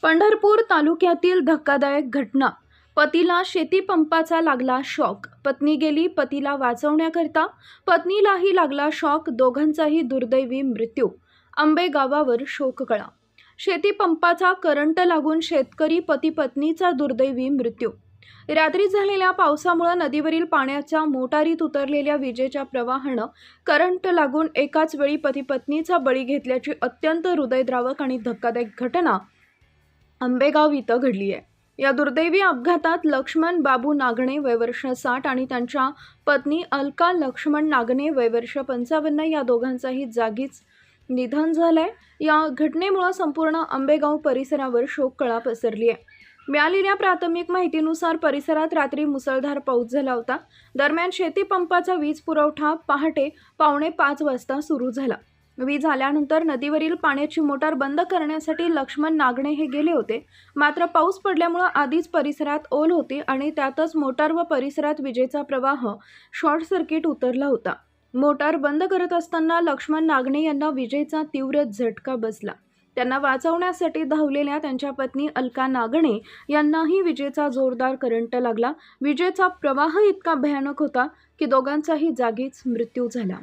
पंढरपूर तालुक्यातील धक्कादायक घटना. पतीला शेतीपंपाचा लागला शॉक. पत्नी गेली पतीला वाचवण्याकरता, पत्नीलाही लागला शॉक. दोघांचाही दुर्दैवी मृत्यू. आंबेगावावर शोककळा. शेतीपंपाचा करंट लागून शेतकरी पती पत्नीचा दुर्दैवी मृत्यू. रात्री झालेल्या पावसामुळे नदीवरील पाण्याच्या मोटारीत उतरलेल्या विजेच्या प्रवाहानं करंट लागून एकाच वेळी पती पत्नीचा बळी घेतल्याची अत्यंत हृदयद्रावक आणि धक्कादायक घटना आंबेगाव इथं घडली आहे. या दुर्दैवी अपघातात लक्ष्मण बाबू नागणे वय वर्ष 60 आणि त्यांच्या पत्नी अलका लक्ष्मण नागणे वय वर्ष 55 या दोघांचाही जागीच निधन झालंय. या घटनेमुळे संपूर्ण आंबेगाव परिसरावर शोककळा पसरली आहे. मिळालेल्या प्राथमिक माहितीनुसार परिसरात रात्री मुसळधार पाऊस झाला होता. दरम्यान शेतीपंपाचा वीज पुरवठा पहाटे 4:45 वाजता सुरू झाला. वीज आल्यानंतर नदीवरील पाण्याची मोटार बंद करण्यासाठी लक्ष्मण नागणे हे गेले होते. मात्र पाऊस पडल्यामुळे आधीच परिसरात ओल होती आणि त्यातच मोटार व परिसरात विजेचा प्रवाह शॉर्ट सर्किट उतरला होता. मोटार बंद करत असताना लक्ष्मण नागणे यांना विजेचा तीव्र झटका बसला. त्यांना वाचवण्यासाठी धावलेल्या त्यांच्या पत्नी अलका नागणे यांनाही विजेचा जोरदार करंट लागला. विजेचा प्रवाह इतका भयानक होता की दोघांचाही जागीच मृत्यू झाला.